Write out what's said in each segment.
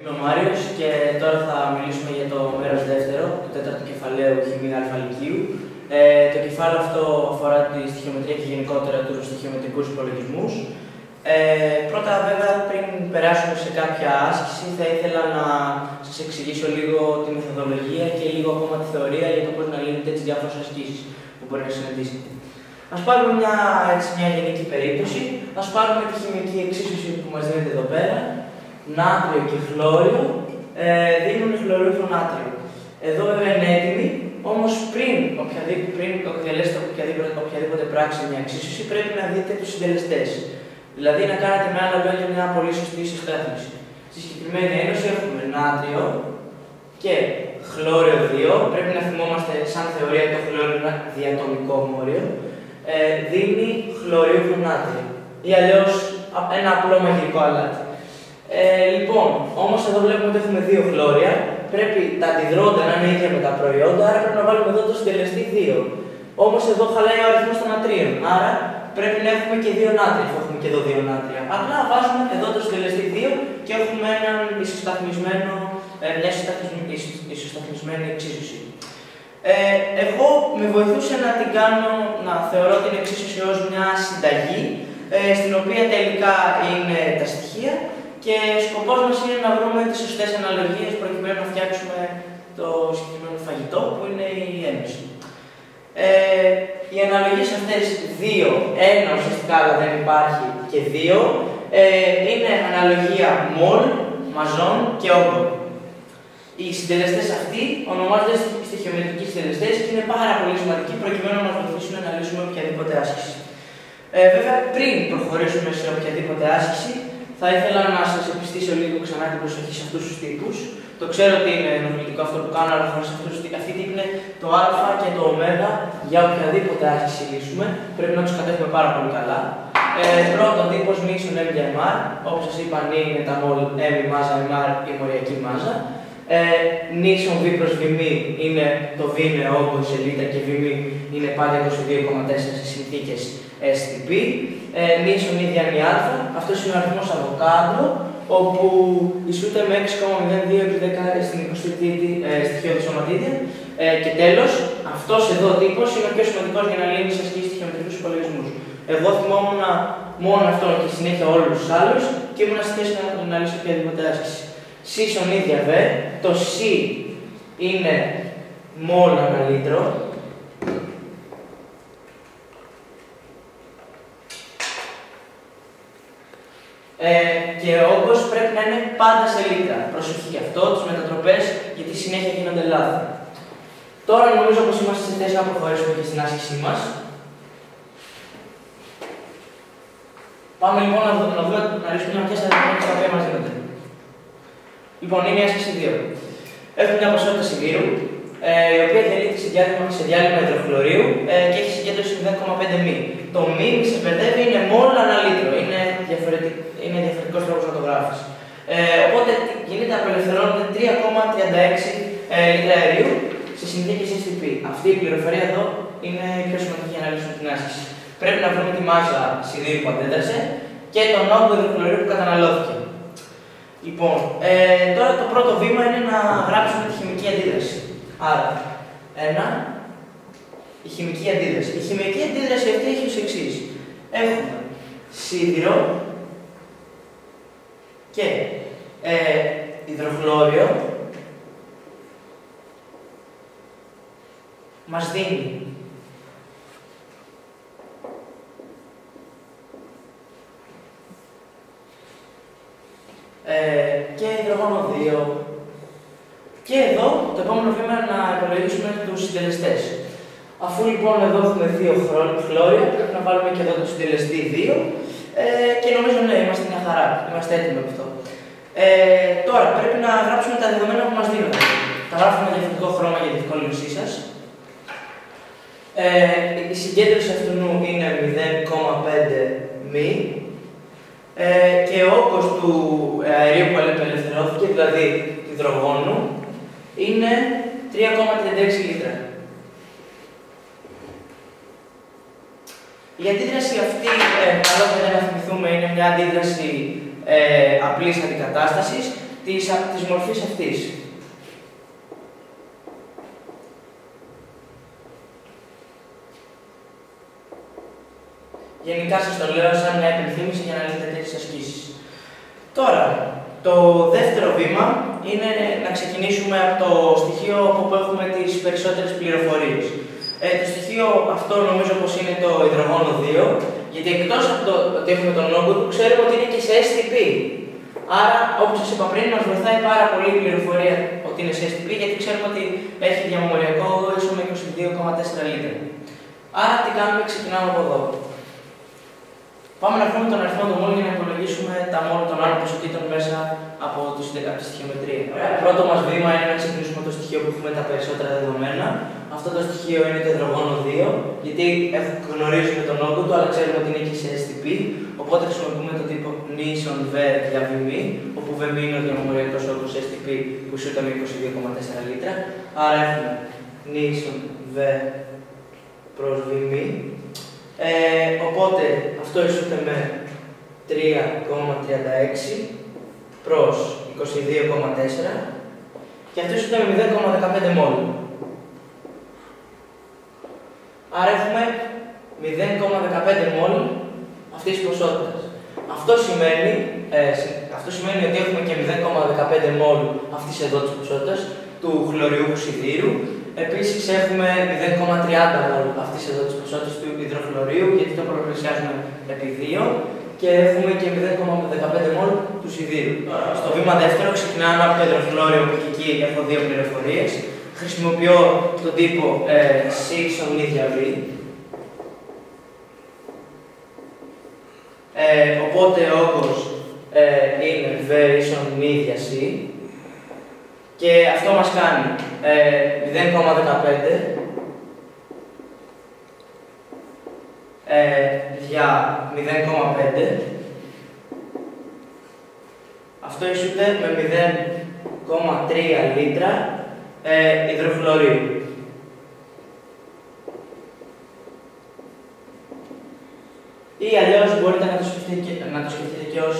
Είμαι ο Μάριος και τώρα θα μιλήσουμε για το μέρος δεύτερο του τέταρτου κεφαλαίου χημεία α λυκείου. Το κεφάλαιο αυτό αφορά τη στοιχειομετρία και γενικότερα τους στοιχειομετρικούς υπολογισμούς. Πρώτα, βέβαια, πριν περάσουμε σε κάποια άσκηση, θα ήθελα να σας εξηγήσω λίγο τη μεθοδολογία και λίγο ακόμα τη θεωρία για το πώς να λύνετε τις διάφορες ασκήσεις που μπορεί να συναντήσετε. Ας πάρουμε μια γενική περίπτωση. Ας πάρουμε τη χημική εξίσωση που μας δίνεται εδώ πέρα. Νάτριο και χλώριο δίνουν χλωρίφρο νάτριο. Εδώ βέβαια είναι έτοιμοι, όμως πριν εκτελέσετε οποιαδήποτε πράξη μια εξίσωση, πρέπει να δείτε τους συντελεστές. Δηλαδή να κάνετε με άλλα λόγια μια πολύ σωστή ισοστάθμιση. Στη συγκεκριμένη ένωση έχουμε νάτριο και χλώριο 2. Πρέπει να θυμόμαστε, σαν θεωρία, το χλώριο είναι ένα διατομικό μόριο. Δίνει χλωρίφρο νάτριο. Ή αλλιώς ένα απλό μαγειρικό αλάτι. Λοιπόν, όμως εδώ βλέπουμε ότι έχουμε δύο χλώρια. Πρέπει τα αντιδρόντα να είναι ίδια με τα προϊόντα, άρα πρέπει να βάλουμε εδώ το συντελεστή 2. Όμως εδώ χαλάει ο αριθμός των νατρίων, άρα πρέπει να έχουμε και δύο νάτρια, αφού έχουμε και εδώ δύο νάτρια. Απλά βάζουμε εδώ το συντελεστή 2 και έχουμε μια ισοσταθμισμένη εξίσωση. Εγώ με βοηθούσε να θεωρώ την εξίσωση ως μια συνταγή, στην οποία τελικά είναι τα στοιχεία και σκοπός μας είναι να βρούμε τις σωστές αναλογίες προκειμένου να φτιάξουμε το συγκεκριμένο φαγητό που είναι η ένωση. Οι αναλογίες αυτές 2, 1 ουσιαστικά αλλά δεν υπάρχει και 2, είναι αναλογία μολ, μαζόν και όγκων. Οι συντελεστές αυτοί ονομάζονται στοιχειομετρικοί συντελεστές και είναι πάρα πολύ σημαντικοί προκειμένου να μας βοηθήσουν να λύσουμε οποιαδήποτε άσκηση. Βέβαια, πριν προχωρήσουμε σε οποιαδήποτε άσκηση, θα ήθελα να σας επιστήσω λίγο ξανά την προσοχή σε αυτούς τους τύπους. Το ξέρω ότι είναι ενοχλητικό αυτό που κάνω, αλλά χωρίς αυτούς τους τύπους, αυτή είναι το α και το ω για οποιαδήποτε άσκηση λύσουμε. Πρέπει να τους κατέχουμε πάρα πολύ καλά. Πρώτον, τύπος μίσον M για MR. Όπως σας είπα, νη είναι τα μόλ, M η μάζα, MR η μοριακή μάζα. Νίσον V προς VΜ είναι το V είναι όγκο σε λίτρα και VM είναι πάντα 22,4 σε συνθήκες STP. Νίσον ίδια είναι η α, αυτός είναι ο αριθμός Αβοκάντρο, όπου ισούται με 6,02 επί 10 στην 23η στοιχειώδη σωματίδια. Και τέλος, αυτός εδώ ο τύπος είναι ο πιο σημαντικός για να λύνει σε ασκήσεις στοιχειομετρικούς υπολογισμούς. Εγώ θυμόμουν μόνο αυτόν και συνέχεια όλους τους άλλους και ήμουν στη θέση να λύσω οποιαδήποτε άσκηση. Σίσον ίδια βε, το C είναι μόλ ανά λίτρο. Και ο όγκος πρέπει να είναι πάντα σε λίτρα. Προσοχή γι' αυτό, τις μετατροπές, γιατί συνέχεια γίνονται λάθη. Τώρα νομίζω πως είμαστε σε θέση να προχωρήσουμε και στην άσκησή μας. Πάμε λοιπόν να ρίξουμε μια ματιά στα δεδομένα τα οποία μας δίνονται. Λοιπόν, είναι η άσκηση 2. Έχουμε μια ποσότητα σιδήρου, η οποία διαλύεται σε διάλειμμα υδροχλωρίου και έχει συγκέντρωση 0,5 μ. Το μ, μη σε μπερδεύει, είναι μόλ ανά λίτρο. Είναι διαφορετικός τρόπος να το γράφεις. Οπότε γίνεται να απελευθερώνονται 3,36 λίτρα αερίου σε συνθήκες STP. Αυτή η πληροφορία εδώ είναι η πιο σημαντική για να λύσουμε την άσκηση. Πρέπει να βρούμε τη μάζα σιδήρου που αντέδρασε και τον όγκο υδροχλωρίου που καταναλώθηκε. Λοιπόν, τώρα το πρώτο βήμα είναι να γράψουμε τη χημική αντίδραση. Άρα, η χημική αντίδραση. Η χημική αντίδραση αυτή έχει ως εξής. Έχουμε σίδηρο και υδροχλώριο μας δίνει και υδρογόνο 2. Και εδώ το επόμενο βήμα είναι να υπολογίσουμε τους συντελεστές. Αφού λοιπόν εδώ έχουμε δύο χλώρια, πρέπει να βάλουμε και εδώ το συντελεστή 2 και νομίζω ναι, είμαστε μια χαρά, είμαστε έτοιμοι από αυτό. Τώρα πρέπει να γράψουμε τα δεδομένα που μας δίνονται. Τα γράφουμε με διαφορετικό χρώμα για τη διευκόλυνσή σας. Η συγκέντρωση αυτού είναι 0,5 μ. Και ο όγκος του αερίου που απελευθερώθηκε, δηλαδή του υδρογόνου, είναι 3,36 λίτρα. Η αντίδραση αυτή, καλό θα είναι να θυμηθούμε, είναι μια αντίδραση απλής αντικατάστασης. της μορφής αυτής. Γενικά σας το λέω σαν μια υπενθύμηση για να λύσετε τέτοιες ασκήσεις. Τώρα, το δεύτερο βήμα είναι να ξεκινήσουμε από το στοιχείο από που έχουμε τις περισσότερες πληροφορίες. Το στοιχείο αυτό νομίζω πως είναι το υδρογόνο 2, γιατί εκτός από το ότι έχουμε τον όγκο του, ξέρουμε ότι είναι και σε STP. Άρα, όπως σας είπα πριν, μας βοηθάει πάρα πολύ η πληροφορία ότι είναι σε STP, γιατί ξέρουμε ότι έχει διαμεμοριακό όγκο ίσο με 22,4 λίτρα. Άρα, τι κάνουμε, ξεκινάμε από εδώ. Πάμε να βρούμε τον αριθμό των μόλ για να υπολογίσουμε τα μόλ των άλλων ποσοτήτων μέσα από τη στοιχειομετρία. Πρώτο μας βήμα είναι να ξεκινήσουμε το στοιχείο που έχουμε τα περισσότερα δεδομένα. Αυτό το στοιχείο είναι το υδρογόνο 2, γιατί γνωρίζουμε τον όγκο του, αλλά ξέρουμε ότι είναι και σε STP. Οπότε χρησιμοποιούμε τον τύπο νήσον V για VB, όπου VB είναι ο διαμεμοριακός όγκος STP που ισούται με 22,4 λίτρα. Άρα έχουμε νήσον V προς VB. Οπότε αυτό ισούται με 3,36 προς 22,4 και αυτό ισούται με 0,15 μόλ. Άρα έχουμε 0,15 μόλ αυτής της ποσότητας. Αυτό σημαίνει ότι έχουμε και 0,15 μόλ αυτής εδώ της ποσότητας του χλωριούχου σιδήρου. Επίσης έχουμε 0,30 μόλ αυτής εδώ της ποσότητας του υδροχλωρίου, γιατί το πολλαπλασιάζουμε επί 2 και έχουμε και 0,15 μόλ του σιδήρου. Στο βήμα δεύτερο ξεκινάμε από το υδροχλώριο που και εκεί έχω δύο πληροφορίες. Χρησιμοποιώ τον τύπο Σίξον ίδια V. Οπότε ο όγκος είναι V ίσον ίδια C. Και αυτό μας κάνει 0,15 για 0,5. Αυτό ισούται με 0,3 λίτρα υδροχλωρίου. Ή αλλιώς μπορείτε να το σκεφτείτε και ως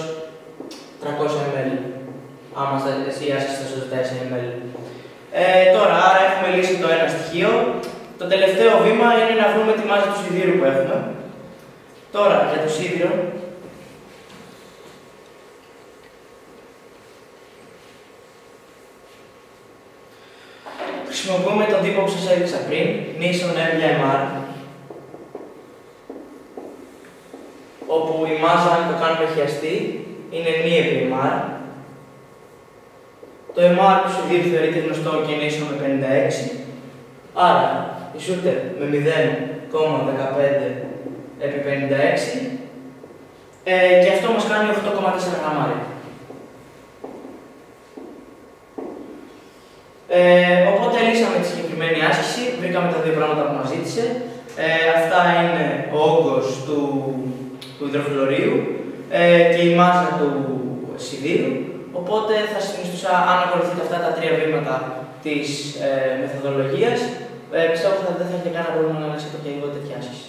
300 ml. Άμα η άσκηση θα σας ζητάει σε ml. Τώρα, άρα έχουμε λύσει το ένα στοιχείο. Το τελευταίο βήμα είναι να βρούμε τη μάζα του σιδήρου που έχουμε. Τώρα, για το σίδηρο, χρησιμοποιούμε τον τύπο που σας έδειξα πριν, νήσον M για MR, όπου η μάζα, αν το κάνουμε χιαστή, είναι νη επί MR. Το MR του σιδήρου θεωρείται γνωστό και είναι ίσο με 56, άρα ισούται με 0,15 επί 56 και αυτό μας κάνει 8,4 γραμμάρια. Οπότε λύσαμε τη συγκεκριμένη άσκηση, βρήκαμε τα δύο πράγματα που μας ζήτησε. Αυτά είναι ο όγκος του υδροχλωρίου και η μάζα του σιδήρου. Οπότε θα σας συνιστούσα, αν ακολουθείτε αυτά τα τρία βήματα της μεθοδολογίας, πιστεύω ότι δεν θα έχετε κανένα πρόβλημα να λύσετε οποιαδήποτε τέτοια άσκηση.